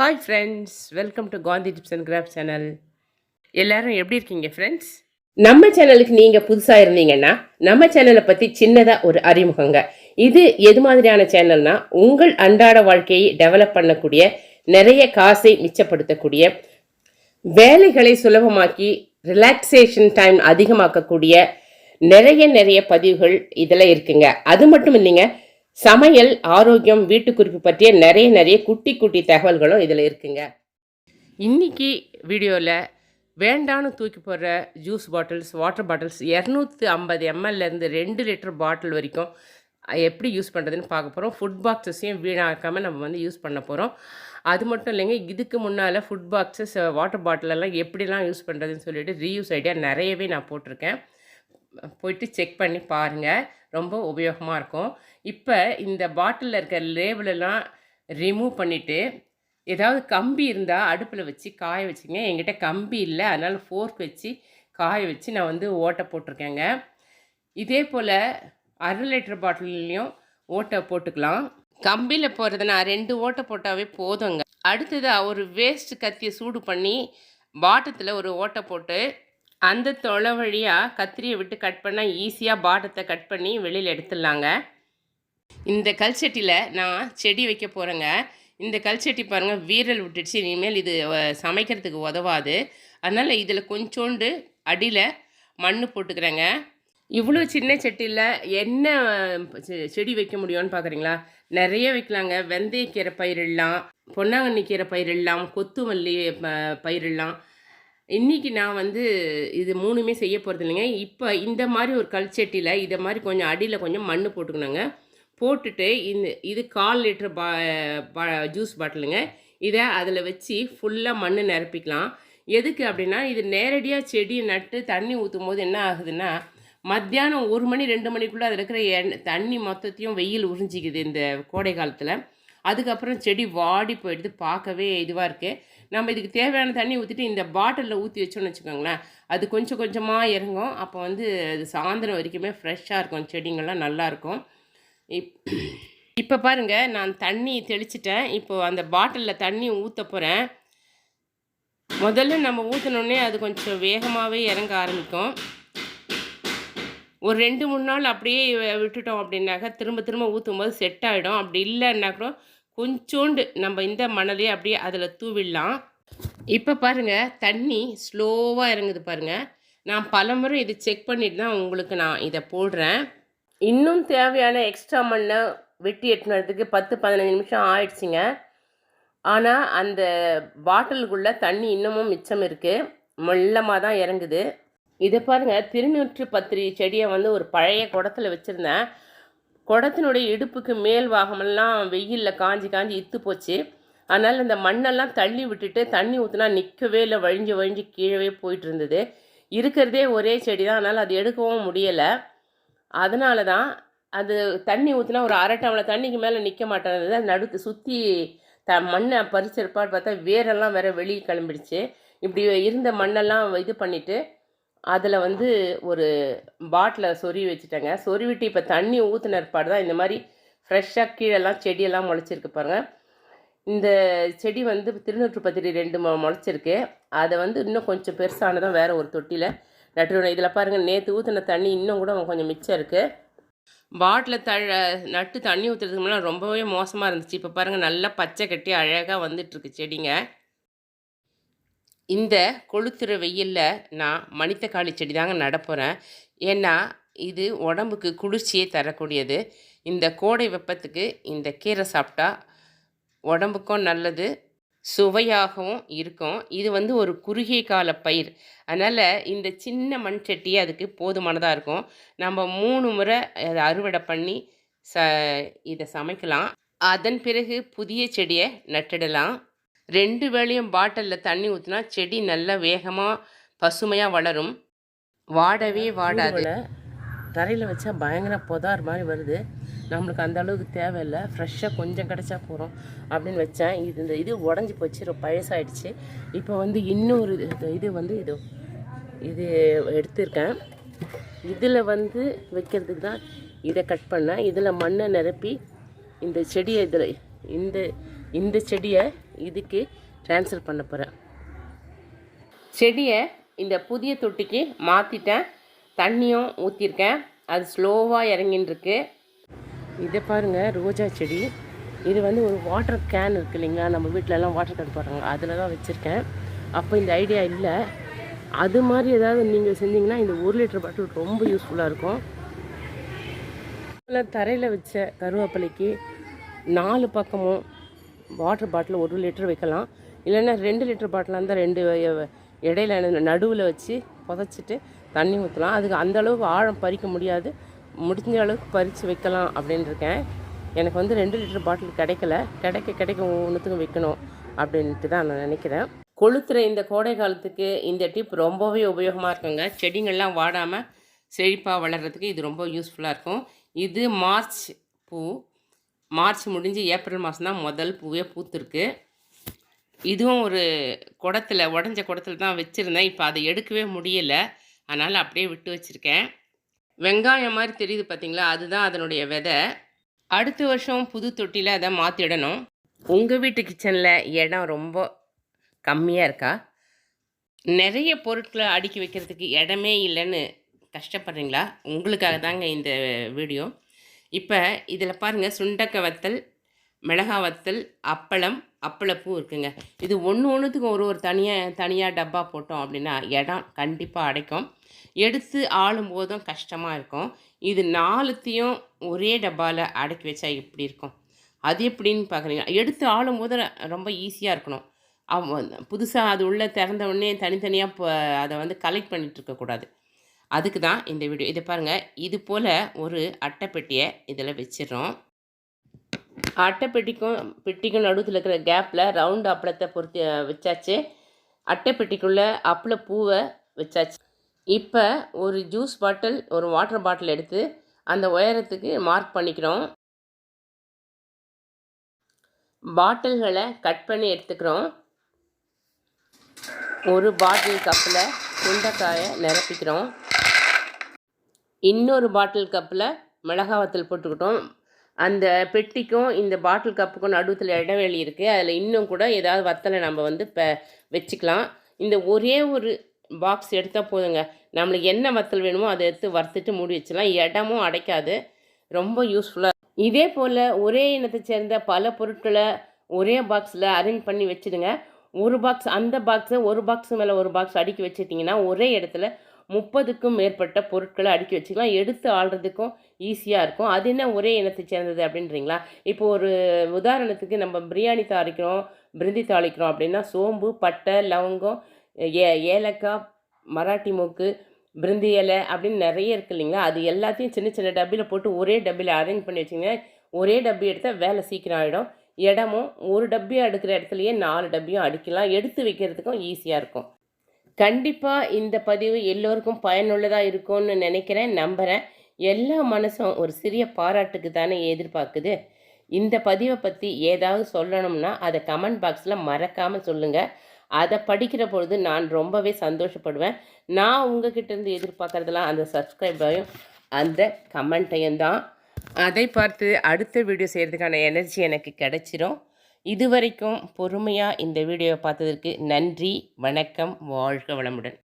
Hi friends, welcome to Gandhi tips and craft channel. எல்லாரும் எப்படி இருக்கீங்க ஃப்ரெண்ட்ஸ்? நம்ம சேனலுக்கு நீங்கள் புதுசாக இருந்தீங்கன்னா நம்ம சேனலை பற்றி சின்னதாக ஒரு அறிமுகங்க. இது எது மாதிரியான சேனல்னா, உங்கள் அன்றாட வாழ்க்கையை டெவலப் பண்ணக்கூடிய, நிறைய காசை மிச்சப்படுத்தக்கூடிய, வேலைகளை சுலபமாக்கி ரிலாக்ஸேஷன் டைம் அதிகமாக்கக்கூடிய நிறைய பதிவுகள் இதில் இருக்குங்க. அது மட்டும் இல்லைங்க, சமையல், ஆரோக்கியம், வீட்டு குறிப்பு பற்றிய நிறைய குட்டி தகவல்களும் இதில் இருக்குங்க. இன்னைக்கு வீடியோவில் வேண்டான்னு தூக்கி போடுற juice bottles, water bottles 250 mlலேருந்து 2 litre bottle வரைக்கும் எப்படி யூஸ் பண்ணுறதுன்னு பார்க்க போகிறோம். ஃபுட் பாக்ஸஸையும் வீணாக்காமல் நம்ம வந்து யூஸ் பண்ண போகிறோம். அது மட்டும் இல்லைங்க, இதுக்கு முன்னால் ஃபுட் பாக்ஸஸ், வாட்டர் பாட்டிலெல்லாம் எப்படிலாம் யூஸ் பண்ணுறதுன்னு சொல்லிட்டு ரீயூஸ் ஐடியா நிறையவே நான் போட்டிருக்கேன். போயிட்டு செக் பண்ணி பாருங்கள், ரொம்ப உபயோகமாக இருக்கும். இப்போ இந்த பாட்டிலில் இருக்க லேபிளெல்லாம் ரிமூவ் பண்ணிவிட்டு, ஏதாவது கம்பி இருந்தால் அடுப்பில் வச்சு காய வச்சுங்க. என்கிட்ட கம்பி இல்லை, அதனால் ஃபோர்க் வச்சு காய வச்சு நான் வந்து ஓட்டை போட்டிருக்கேங்க. இதே போல் 1/2 லிட்டர் பாட்டில்லையும் ஓட்டை போட்டுக்கலாம். கம்பியில் போகிறதுனா 2 ஓட்டை போட்டாவே போதுங்க. அடுத்ததாக ஒரு வேஸ்ட் கத்தியை சூடு பண்ணி பாட்டத்தில் ஒரு ஓட்டை போட்டு அந்த தொலை வழியாக கத்திரியை விட்டு கட் பண்ணால் ஈஸியாக பாட்டத்தை கட் பண்ணி வெளியில் எடுத்துடலாங்க. இந்த கல்சட்டியில் நான் செடி வைக்க போகிறேங்க. இந்த கல்சட்டி பாருங்கள், வீரல் விட்டுடுச்சு. இனிமேல் இது சமைக்கிறதுக்கு உதவாது. அதனால் இதில் கொஞ்சோண்டு அடியில் மண் போட்டுக்கிறேங்க. இவ்வளோ சின்ன சட்டியில் என்ன செடி வைக்க முடியும்னு பார்க்குறீங்களா? நிறைய வைக்கலாங்க. வெந்தயக்கீரை பயிரிடலாம், பொன்னாங்கண்ணி கீரை பயிரிடலாம், கொத்துமல்லி பயிரிடலாம். இன்றைக்கி நான் வந்து இது 3மே செய்ய போகிறது இல்லைங்க. இப்போ இந்த மாதிரி ஒரு கல்சட்டியில் இதை மாதிரி கொஞ்சம் அடியில் கொஞ்சம் மண் போட்டுக்கணுங்க. போட்டுட்டு இது 1/4 லிட்டர் ஜூஸ் பாட்டிலுங்க. இதை அதில் வச்சு ஃபுல்லாக மண் நிரப்பிக்கலாம். எதுக்கு அப்படின்னா, இது நேரடியாக செடியை நட்டு தண்ணி ஊற்றும் போது என்ன ஆகுதுன்னா, மத்தியானம் 1 மணி 2 மணிக்குள்ளே அதில் இருக்கிற தண்ணி மொத்தத்தையும் வெயில் உறிஞ்சிக்குது இந்த கோடை காலத்தில். அதுக்கப்புறம் செடி வாடி போயிடுது, பார்க்கவே இதுவாக இருக்குது. நம்ம இதுக்கு தேவையான தண்ணி ஊற்றிட்டு இந்த பாட்டிலில் ஊற்றி வச்சோன்னு வச்சுக்கோங்களேன், அது கொஞ்சம் கொஞ்சமாக இறங்கும். அப்போ வந்து அது சாயந்தரம் வரைக்குமே ஃப்ரெஷ்ஷாக இருக்கும், செடிங்கள்லாம் நல்லாயிருக்கும். இப்போ பாருங்கள், நான் தண்ணி தெளிச்சிட்டேன். இப்போது அந்த பாட்டிலில் தண்ணி ஊற்ற போகிறேன். முதல்ல நம்ம ஊற்றினோடனே அது கொஞ்சம் வேகமாகவே இறங்க ஆரம்பிக்கும். ஒரு 2-3 நாள் அப்படியே விட்டுட்டோம் அப்படின்னாக்கா திரும்ப ஊற்றும் போது செட் ஆகிடும். அப்படி இல்லைன்னா கூட கொஞ்சோண்டு நம்ம இந்த மணலையே அப்படியே அதில் தூவிடலாம். இப்போ பாருங்கள், தண்ணி ஸ்லோவாக இறங்குது பாருங்கள். நான் பலமுறை இது செக் பண்ணிட்டு தான் உங்களுக்கு நான் இதை போடுறேன். இன்னும் தேவையான எக்ஸ்ட்ரா மண்ணை வெட்டி எட்டுனதுக்கு 10-15 நிமிஷம் ஆயிடுச்சுங்க. ஆனால் அந்த பாட்டிலுக்குள்ளே தண்ணி இன்னமும் மிச்சம் இருக்குது, மெல்லமாக தான் இறங்குது. இதை பாருங்கள், திருநூற்றுப்பத்திரி செடியை வந்து ஒரு பழைய குடத்தில் வச்சுருந்தேன். குடத்தினுடைய இடுப்புக்கு மேல் பாகமெல்லாம் வெயிலில் காஞ்சி இத்து போச்சு. அதனால் இந்த மண்ணெல்லாம் தள்ளி விட்டுட்டு தண்ணி ஊற்றினா நிற்கவே இல்லை, வழிஞ்சு கீழே போயிட்டு இருந்தது. இருக்கிறதே ஒரே செடி தான், அதனால் அது எடுக்கவும் முடியலை. அதனால தான் அது தண்ணி ஊற்றினா ஒரு 1/2 டம்ளர் தண்ணிக்கு மேலே நிற்க மாட்டேங்குது. நடுத்து சுற்றி மண்ணை பறிச்சிருப்பான்னு பார்த்தா வேரெல்லாம் வேறு வெளியே கிளம்பிடுச்சு. இப்படி இருந்த மண்ணெல்லாம் இது பண்ணிவிட்டு அதில் வந்து ஒரு பாட்டில் சொருவி வச்சுட்டேங்க. சொருவிட்டு இப்போ தண்ணி ஊற்றின ஏற்பாடு தான் இந்த மாதிரி ஃப்ரெஷ்ஷாக கீழெல்லாம் செடியெல்லாம் முளைச்சிருக்கு பாருங்கள். இந்த செடி வந்து திருநூற்றுப்பத்திரி 2 முளைச்சிருக்கு. அதை வந்து இன்னும் கொஞ்சம் பெருசானதான் வேறு ஒரு தொட்டியில் நட்டுவிடணும். இதில் பாருங்கள், நேற்று ஊற்றின தண்ணி இன்னும் கூட கொஞ்சம் மிச்சம் இருக்குது. பாட்டில் நட்டு தண்ணி ஊற்றுறதுக்கு முன்னாடி ரொம்பவே மோசமாக இருந்துச்சு. இப்போ பாருங்கள், நல்லா பச்சை கட்டி அழகாக வந்துட்டுருக்கு செடிங்க. இந்த கொளுத்துற வெயிலில் நான் மணித்தக்காளி செடி தாங்க நடப்போகிறேன். ஏன்னா இது உடம்புக்கு குளிர்ச்சியை தரக்கூடியது. இந்த கோடை வெப்பத்துக்கு இந்த கீரை சாப்பிட்டா உடம்புக்கும் நல்லது, சுவையாகவும் இருக்கும். இது வந்து ஒரு குறுகிய கால பயிர், அதனால் இந்த சின்ன மண் சட்டியே அதுக்கு போதுமானதாக இருக்கும். நம்ம 3 முறை அதை அறுவடை பண்ணி இதை சமைக்கலாம். அதன் பிறகு புதிய செடியை நட்டுடலாம். 2 வேளையும் பாட்டிலில் தண்ணி ஊற்றினா செடி நல்லா வேகமாக பசுமையாக வளரும், வாடவே வாடாது. தரையில் வச்சா பயங்கர புதார் மாதிரி வருது. நம்மளுக்கு அந்த அளவுக்கு தேவையில்லை, ஃப்ரெஷ்ஷாக கொஞ்சம் கிடச்சா போகிறோம் அப்படின்னு வச்சேன். இது உடஞ்சி போச்சு, ரொம்ப பழசாயிடுச்சு. இப்போ வந்து இன்னொரு இது வந்து இது எடுத்திருக்கேன். இதில் வந்து வைக்கிறதுக்கு தான் இதை கட் பண்ணேன். இதில் மண்ணை நிரப்பி இந்த செடியை இந்த செடியை இதுக்கு ட்ரான்ஸ்ஃபர் பண்ண போகிறேன். செடியை இந்த புதிய தொட்டிக்கு மாற்றிட்டேன். தண்ணியும் ஊற்றிருக்கேன். அது ஸ்லோவாக இறங்கின்னு இருக்கு. இதை பாருங்கள், ரோஜா செடி. இது வந்து ஒரு வாட்டர் கேன் இருக்குது இல்லைங்களா, நம்ம வீட்டிலலாம் வாட்டர் கேன் போடுறாங்க, அதில் தான் வச்சுருக்கேன். அப்போ இந்த ஐடியா இல்லை. அது மாதிரி ஏதாவது நீங்கள் செஞ்சிங்கன்னா இந்த 1 லிட்டர் பாட்டில் ரொம்ப யூஸ்ஃபுல்லாக இருக்கும். தரையில் வச்ச கருவேப்பிலைக்கு 4 பக்கமும் வாட்டர் பாட்டில் 1 லிட்டர் வைக்கலாம். இல்லைன்னா 2 லிட்டர் பாட்டிலாக இருந்தால் 2 இடையில நடுவில் வச்சு புதைச்சிட்டு தண்ணி ஊற்றலாம். அதுக்கு அந்தளவுக்கு ஆழம் பறிக்க முடியாது, முடிஞ்ச அளவுக்கு பறித்து வைக்கலாம் அப்படின்னு இருக்கேன். எனக்கு வந்து 2 லிட்டர் பாட்டில் கிடைக்க ஒவ்வொன்றுத்துக்கும் வைக்கணும் அப்படின்ட்டு தான் நான் நினைக்கிறேன். கொளுத்துற இந்த கோடை காலத்துக்கு இந்த டிப் ரொம்பவே உபயோகமாக இருக்குங்க. செடிங்கள்லாம் வாடாமல் செழிப்பாக வளர்கிறதுக்கு இது ரொம்ப யூஸ்ஃபுல்லாக இருக்கும். இது மார்ச் பூ. மார்ச் முடிஞ்சு ஏப்ரல் மாதம் தான் முதல் பூவே பூத்துருக்கு. இதுவும் ஒரு குடத்தில், உடஞ்ச குடத்தில் தான் வச்சுருந்தேன். இப்போ அதை எடுக்கவே முடியலை, அதனால் அப்படியே விட்டு வச்சுருக்கேன். வெங்காயம் மாதிரி தெரியுது பார்த்தீங்களா, அதுதான் அதனுடைய விதை. அடுத்த வருஷம் புது தொட்டியில் அதை மாற்றிடணும். உங்கள் வீட்டு கிச்சனில் இடம் ரொம்ப கம்மியாக இருக்கா? நிறைய பொருட்களை அடுக்கி வைக்கிறதுக்கு இடமே இல்லைன்னு கஷ்டப்படுறீங்களா? உங்களுக்காக தாங்க இந்த வீடியோ. இப்போ இதில் பாருங்கள், சுண்டக்காய் வத்தல், மிளகா வத்தல், அப்பளம், அப்பளப்பூ இருக்குங்க. இது ஒன்றுத்துக்கும் ஒரு தனியாக டப்பா போட்டோம் அப்படின்னா இடம் கண்டிப்பாக அடைக்கும். எடுத்து ஆளும் போதும் கஷ்டமாக இருக்கும். இது 4த்தையும் ஒரே டப்பாவில் அடக்கி வச்சா எப்படி இருக்கும்? அது எப்படின்னு பார்க்குறீங்க. எடுத்து ஆளும் போது ரொம்ப ஈஸியாக இருக்கணும். புதுசாக அது உள்ளே திறந்த உடனே தனித்தனியாக அதை வந்து கலெக்ட் பண்ணிகிட்டு இருக்கக்கூடாது. அதுக்கு தான் இந்த வீடியோ. இதை பாருங்கள், இது போல் ஒரு அட்டைப்பெட்டியை இதில் வச்சிடறோம். பெட்டிக்கும் நடுவில் இருக்கிற கேப்பில் ரவுண்டு அப்பளத்தை பொறுத்து வச்சாச்சு. அட்டைப்பெட்டிக்குள்ளே அப்பள பூவை வச்சாச்சு. இப்போ ஒரு ஜூஸ் பாட்டில், ஒரு வாட்டர் பாட்டில் எடுத்து அந்த உயரத்துக்கு மார்க் பண்ணிக்கிறோம். பாட்டில்களை கட் பண்ணி எடுத்துக்கிறோம். ஒரு பாட்டில் கப்பில் சுண்டைக்காயை நிரப்பிக்கிறோம். இன்னொரு பாட்டில் கப்பில் மிளகா வத்தல் போட்டுக்கிட்டோம். அந்த பெட்டிக்கும் இந்த பாட்டில் கப்புக்கும் நடுவில் இடைவெளி இருக்குது. அதில் இன்னும் கூட ஏதாவது வத்தலை நம்ம வந்து வச்சுக்கலாம். இந்த ஒரே ஒரு பாக்ஸ் எடுத்தால் போதுங்க. நம்மளுக்கு என்ன வத்தல் வேணுமோ அதை எடுத்து வறுத்துட்டு மூடி வச்சிடலாம். இடமும் அடைக்காது, ரொம்ப யூஸ்ஃபுல்லாக. இதே போல் ஒரே இனத்தை சேர்ந்த பல பொருட்களை ஒரே பாக்ஸில் அரேஞ்ச் பண்ணி வச்சுடுங்க. ஒரு பாக்ஸ், அந்த பாக்ஸை ஒரு பாக்ஸ் மேலே ஒரு பாக்ஸ் அடுக்கி வச்சுட்டிங்கன்னா ஒரே இடத்துல 30க்கும் மேற்பட்ட பொருட்களை அடுக்கி வச்சுக்கலாம். எடுத்து ஆள்றதுக்கும் ஈஸியாக இருக்கும். அது என்ன ஒரே இனத்தை சேர்ந்தது அப்படின்றீங்களா? இப்போ ஒரு உதாரணத்துக்கு நம்ம பிரியாணி தாளிக்கிறோம், பிரிந்தி தாளிக்கிறோம் அப்படின்னா சோம்பு, பட்டை, லவங்கம், ஏலக்காய், மராட்டி மூக்கு, பிரிந்தி இலை அப்படின்னு நிறைய இருக்குது இல்லைங்களா? அது எல்லாத்தையும் சின்ன சின்ன டப்பியில் போட்டு ஒரே டப்பியில் அரேஞ்ச் பண்ணி வச்சிங்கன்னா ஒரே டப்பி எடுத்தால் வேலை சீக்கிரம் ஆகிடும். இடமும் ஒரு டப்பியாக எடுக்கிற இடத்துலையே 4 டப்பியும் அடிக்கலாம். எடுத்து வைக்கிறதுக்கும் ஈஸியாக இருக்கும். கண்டிப்பாக இந்த பதிவு எல்லோருக்கும் பயனுள்ளதாக இருக்கும்னு நினைக்கிறேன், நம்புகிறேன். எல்லா மனசும் ஒரு சிறிய பாராட்டுக்கு தானே எதிர்பார்க்குது. இந்த பதிவை பற்றி ஏதாவது சொல்லணும்னா அதை கமெண்ட் பாக்ஸில் மறக்காமல் சொல்லுங்கள். அதை படிக்கிற பொழுது நான் ரொம்பவே சந்தோஷப்படுவேன். நான் உங்ககிட்டேருந்து எதிர்பார்க்குறதெல்லாம் அந்த சப்ஸ்கிரைபையும் அந்த கமெண்ட்டையும் தான். அதை பார்த்து அடுத்த வீடியோ செய்கிறதுக்கான எனர்ஜி எனக்கு கிடைச்சிரும். இதுவரைக்கும் பொறுமையாக இந்த வீடியோவை பார்த்ததற்கு நன்றி. வணக்கம். வாழ்க வளமுடன்.